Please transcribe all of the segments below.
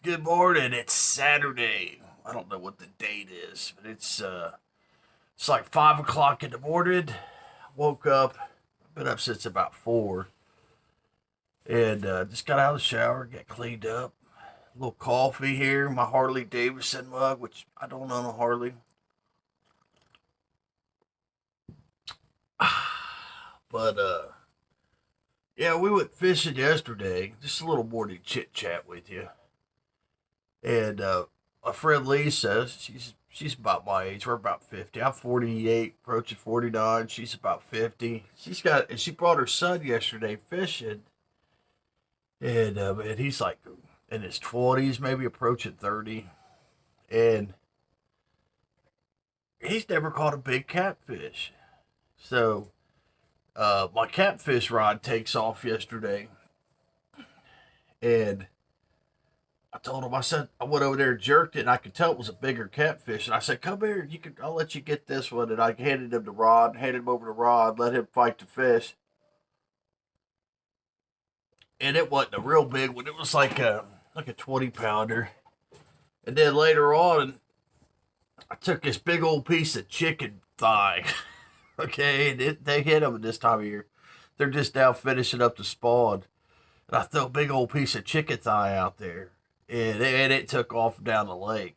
Good morning. It's Saturday. I don't know what the date is, but it's like 5 o'clock in the morning. Woke up. I've been up since about 4, and just got out of the shower, got cleaned up. A little coffee here, my Harley Davidson mug, which I don't own a Harley, but yeah, we went fishing yesterday. Just a little morning chit chat with you, and my friend Lisa, she's about my age. We're about 50. I'm 48, approaching 49. She's about 50. She brought her son yesterday fishing, and he's like in his 20s, maybe approaching 30, and he's never caught a big catfish. So my catfish rod takes off yesterday, and I told him, I said, I went over there and jerked it, and I could tell it was a bigger catfish. And I said, come here, I'll let you get this one. And I handed him the rod, handed him over the rod, let him fight the fish. And it wasn't a real big one. It was like a 20 pounder. And then later on, I took this big old piece of chicken thigh. Okay, and they hit them at this time of year. They're just now finishing up the spawn. And I threw a big old piece of chicken thigh out there. And it took off down the lake.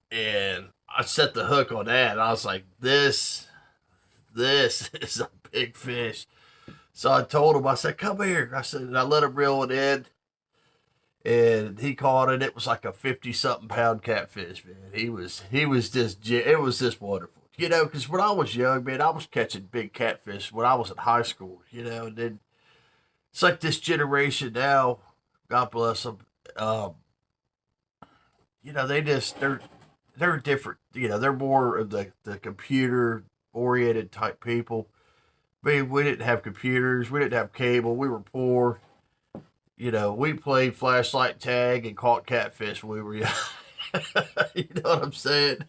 And I set the hook on that, and I was like, this is a big fish. So I told him, I said, come here. I said, and I let him reel it in, and he caught it. It was like a 50-something pound catfish, man. It was just wonderful. You know, because when I was young, man, I was catching big catfish when I was in high school, you know, and then it's like this generation now, God bless them, you know, they're different. You know, they're more of the computer oriented type people. I mean, we didn't have computers, we didn't have cable, we were poor. You know, we played flashlight tag and caught catfish when we were young. You know what I'm saying?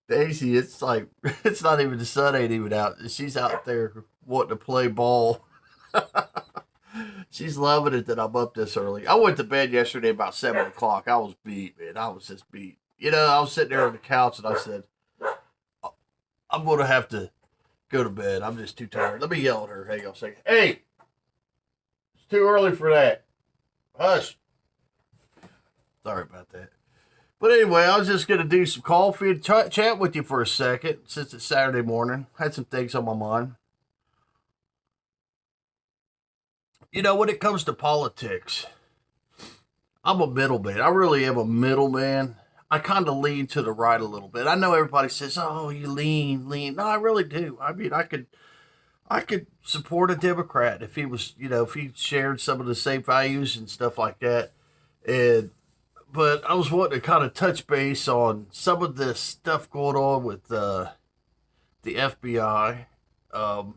Daisy, it's like it's not even the sun ain't even out. She's out there wanting to play ball. She's loving it that I'm up this early. I went to bed yesterday about 7 o'clock. I was beat, man. I was just beat. You know, I was sitting there on the couch and I said, I'm going to have to go to bed. I'm just too tired. Let me yell at her. Hang on a second. Hey, it's too early for that. Hush. Sorry about that. But anyway, I was just going to do some coffee and chat with you for a second since it's Saturday morning. Had some things on my mind. You know, when it comes to politics, I'm a middleman. I really am a middleman. I kind of lean to the right a little bit. I know everybody says, "Oh, you lean." No, I really do. I mean, I could support a Democrat if he was, you know, if he shared some of the same values and stuff like that. And but I was wanting to kind of touch base on some of this stuff going on with the FBI. Um,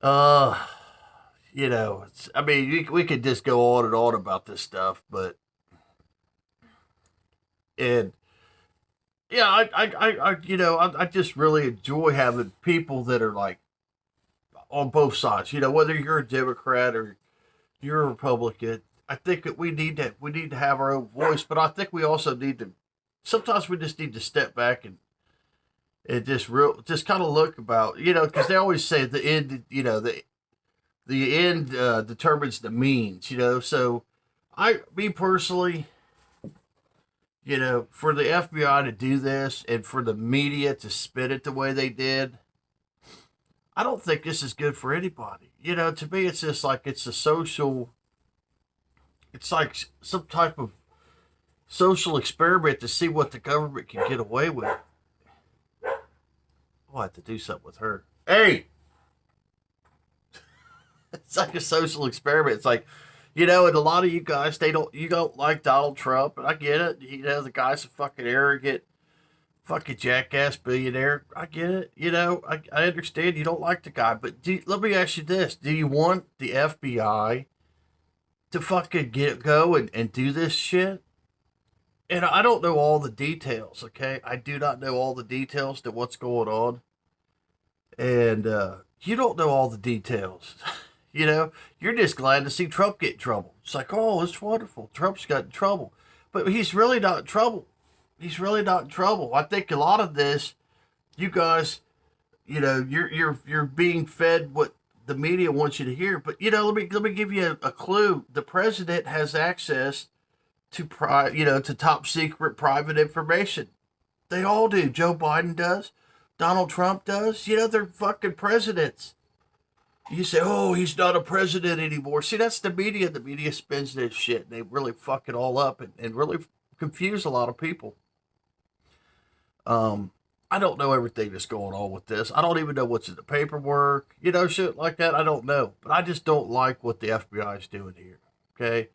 uh, you know, I mean, we could just go on and on about this stuff, but and yeah, you know, I just really enjoy having people that are like on both sides. You know, whether you're a Democrat or you're a Republican, I think that we need to have our own voice, but I think we also need to. Sometimes we just need to step back and just kind of look about, you know, because they always say the end, you know, the end determines the means, you know. So me personally, you know, for the FBI to do this and for the media to spin it the way they did, I don't think this is good for anybody. You know, to me, it's just like it's like some type of social experiment to see what the government can get away with. I'll have to do something with her. Hey, it's like a social experiment. It's like, you know, and a lot of you guys, you don't like Donald Trump, and I get it. You know, the guy's a fucking arrogant, fucking jackass billionaire. I get it. You know, I understand you don't like the guy, but let me ask you this: do you want the FBI to fucking go and do this shit? And I don't know all the details. Okay, I do not know all the details to what's going on, and you don't know all the details. You know, you're just glad to see Trump get in trouble. It's like, oh, it's wonderful. Trump's got in trouble. But he's really not in trouble. He's really not in trouble. I think a lot of this, you guys, you know, you're being fed what the media wants you to hear. But you know, let me give you a clue. The president has access to to top secret private information. They all do. Joe Biden does. Donald Trump does. You know, they're fucking presidents. You say, oh, he's not a president anymore. See, that's the media. The media spins this shit. They really fuck it all up and really confuse a lot of people. I don't know everything that's going on with this. I don't even know what's in the paperwork. You know, shit like that. I don't know. But I just don't like what the FBI is doing here. Okay?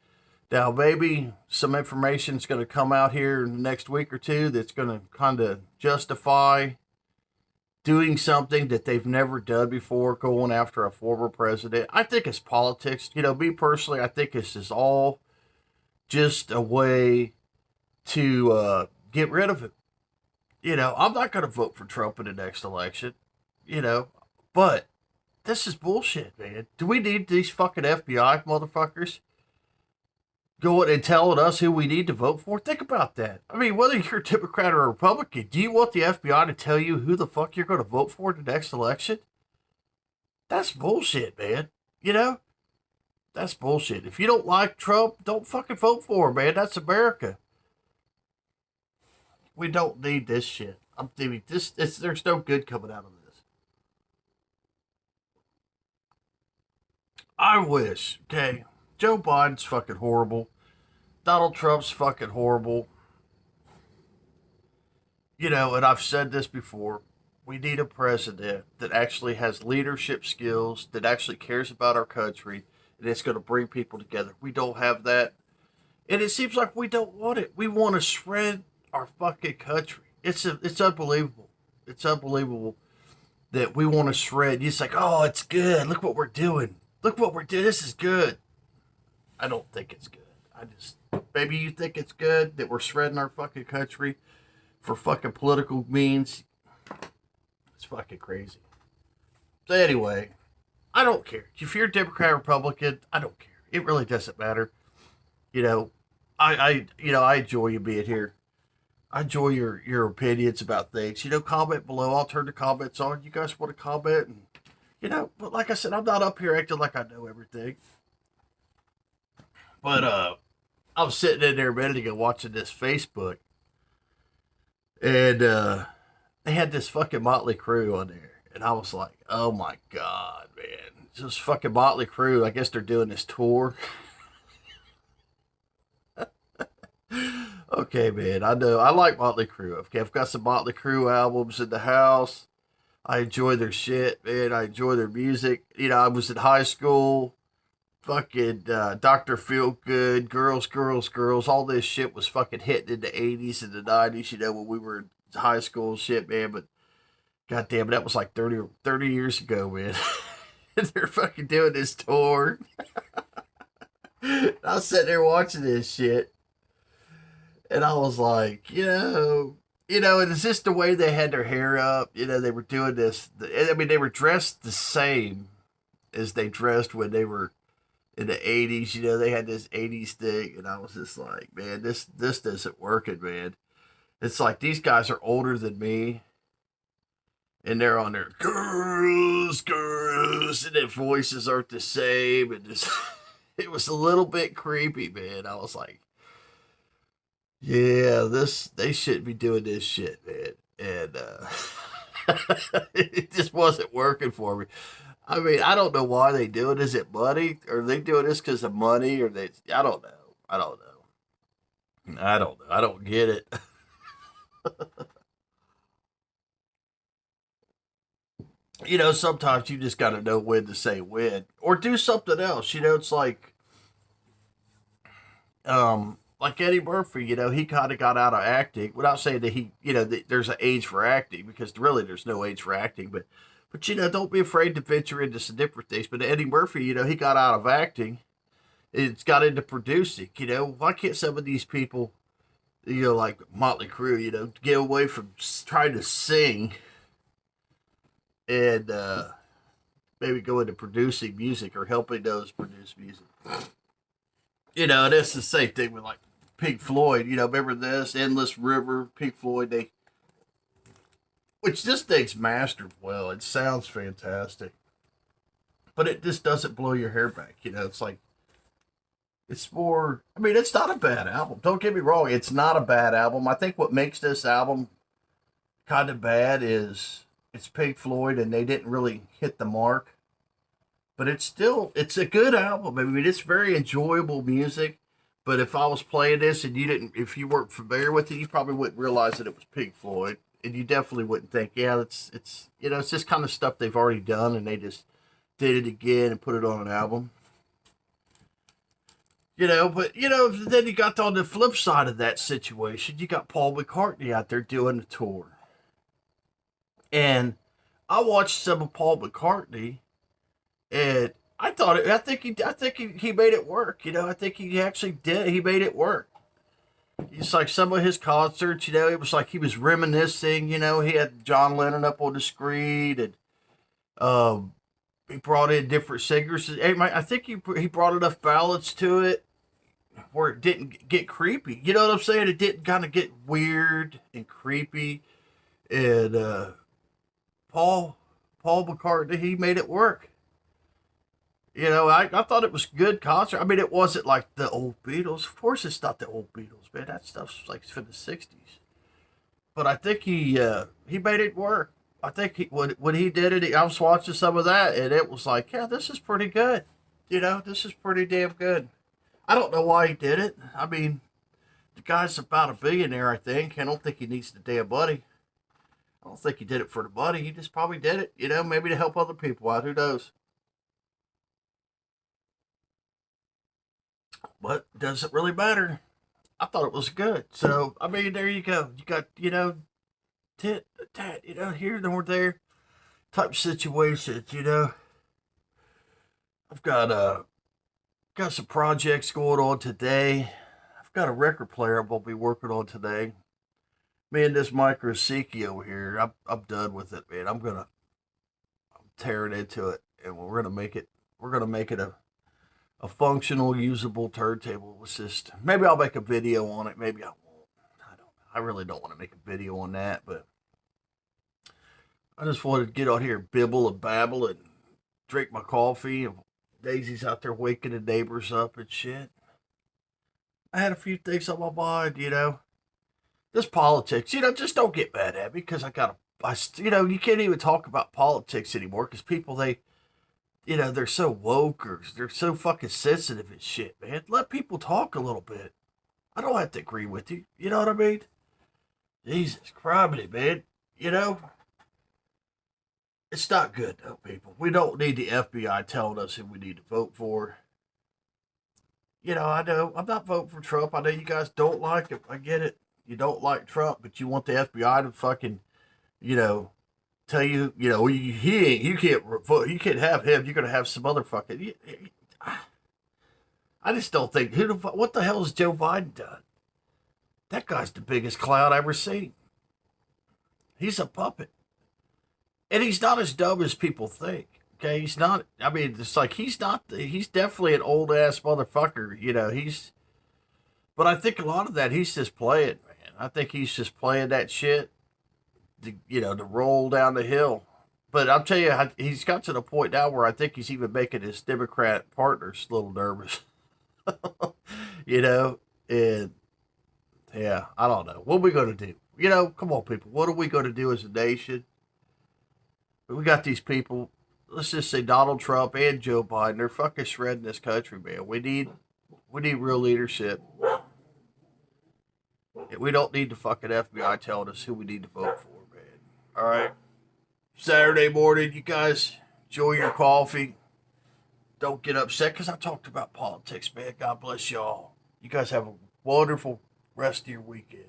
Now, maybe some information is going to come out here in the next week or two that's going to kind of justify doing something that they've never done before, going after a former president. I think it's politics. You know, me personally, I think this is all just a way to get rid of him. You know, I'm not going to vote for Trump in the next election, you know, but this is bullshit, man. Do we need these fucking FBI motherfuckers going and telling us who we need to vote for? Think about that. I mean, whether you're a Democrat or a Republican, do you want the FBI to tell you who the fuck you're going to vote for in the next election? That's bullshit, man. You know? That's bullshit. If you don't like Trump, don't fucking vote for him, man. That's America. We don't need this shit. I'm thinking there's no good coming out of this. I wish, okay, Joe Biden's fucking horrible. Donald Trump's fucking horrible. You know, and I've said this before. We need a president that actually has leadership skills, that actually cares about our country, and it's going to bring people together. We don't have that. And it seems like we don't want it. We want to shred our fucking country. It's unbelievable. It's unbelievable that we want to shred. It's like, oh, it's good. Look what we're doing. Look what we're doing. This is good. I don't think it's good. Maybe you think it's good that we're shredding our fucking country for fucking political means. It's fucking crazy. So anyway, I don't care. If you're a Democrat or Republican, I don't care. It really doesn't matter. You know, I enjoy you being here. I enjoy your opinions about things. You know, comment below. I'll turn the comments on. You guys want to comment? And, you know, but like I said, I'm not up here acting like I know everything. But I was sitting in there a minute ago watching this Facebook. And they had this fucking Motley Crue on there. And I was like, oh my God, man. This fucking Motley Crue. I guess they're doing this tour. Okay, man, I know. I like Motley Crue. Okay, I've got some Motley Crue albums in the house. I enjoy their shit, man. I enjoy their music. You know, I was in high school. Fucking Dr. Feelgood, Girls, Girls, Girls. All this shit was fucking hitting in the 80s and the 90s, you know, when we were in high school and shit, man. But goddamn, that was like 30 years ago, man. They're fucking doing this tour. I was sitting there watching this shit. And I was like, and it's just the way they had their hair up. You know, they were doing this. I mean, they were dressed the same as they dressed when they were in the 80s. You know, they had this 80s thing. And I was just like, man, this isn't working, man. It's like these guys are older than me. And they're on their girls, girls. And their voices aren't the same. And just, it was a little bit creepy, man. I was like, yeah, they shouldn't be doing this shit, man. And it just wasn't working for me. I mean, I don't know why they do it. Is it money? Or are they doing this because of money? I don't know. I don't know. I don't get it. You know, sometimes you just got to know when to say when. Or do something else. You know, it's like Eddie Murphy, you know, he kind of got out of acting without saying that there's an age for acting, because really there's no age for acting. But you know, don't be afraid to venture into some different things. But Eddie Murphy, you know, he got out of acting. It's got into producing. You know, why can't some of these people, you know, like Motley Crue, you know, get away from trying to sing and maybe go into producing music or helping those produce music. You know, and it's the same thing with like Pink Floyd. You know, remember this Endless River, Pink Floyd. Which this thing's mastered well. It sounds fantastic, but it just doesn't blow your hair back. You know, it's like it's more. I mean, it's not a bad album. Don't get me wrong. It's not a bad album. I think what makes this album kind of bad is it's Pink Floyd and they didn't really hit the mark. But it's a good album. I mean, it's very enjoyable music. But if I was playing this and if you weren't familiar with it, you probably wouldn't realize that it was Pink Floyd, and you definitely wouldn't think, yeah, it's it's just kind of stuff they've already done, and they just did it again and put it on an album. But then you got on the flip side of that situation, you got Paul McCartney out there doing the tour, and I watched some of Paul McCartney. And I think he made it work. I think he actually did. He made it work. It's like some of his concerts, it was like he was reminiscing. He had John Lennon up on the screen, and he brought in different singers. I think he brought enough ballads to it where it didn't get creepy. You know what I'm saying? It didn't kind of get weird and creepy. And Paul McCartney, he made it work. I thought it was a good concert. I mean, it wasn't like the old Beatles. Of course, it's not the old Beatles, man. That stuff's like from the '60s. But I think he made it work. I think when he did it, I was watching some of that, and it was like, yeah, this is pretty good. This is pretty damn good. I don't know why he did it. I mean, the guy's about a billionaire, I think. I don't think he needs the damn money. I don't think he did it for the money. He just probably did it, maybe to help other people out. Who knows? But does it really matter? I thought it was good. So, I mean, there you go. You got, tit, tat, here nor there type situations, I've got some projects going on today. I've got a record player I'm going to be working on today. Me and this micro Siki over here, I'm done with it, man. I'm tearing into it, and we're going to make it a functional, usable turntable. It's just, maybe I'll make a video on it. Maybe I won't. I don't know. I really don't want to make a video on that, but I just wanted to get out here and bibble and babble and drink my coffee. And Daisy's out there waking the neighbors up and shit. I had a few things on my mind, This politics, just don't get mad at me because you can't even talk about politics anymore because people, they're so woke or they're so fucking sensitive and shit, man. Let people talk a little bit. I don't have to agree with you. You know what I mean? Jesus Christ, man. It's not good, though, people. We don't need the FBI telling us who we need to vote for. I know I'm not voting for Trump. I know you guys don't like him. I get it. You don't like Trump, but you want the FBI to fucking, tell you, you can't vote, you can't have him. You're gonna have some other fucking. I just don't think what the hell has Joe Biden done? That guy's the biggest clown I've ever seen. He's a puppet, and he's not as dumb as people think. Okay, he's not. I mean, it's like he's not. He's definitely an old ass motherfucker. But I think a lot of that he's just playing, man. I think he's just playing that shit. To roll down the hill. But I'll tell you, he's got to the point now where I think he's even making his Democrat partners a little nervous. And yeah, I don't know. What are we going to do? Come on, people. What are we going to do as a nation? We got these people, let's just say Donald Trump and Joe Biden, they're fucking shredding this country, man. We need real leadership. We don't need the fucking FBI telling us who we need to vote for, man. All right. Saturday morning, you guys enjoy your coffee. Don't get upset because I talked about politics, man. God bless y'all. You guys have a wonderful rest of your weekend.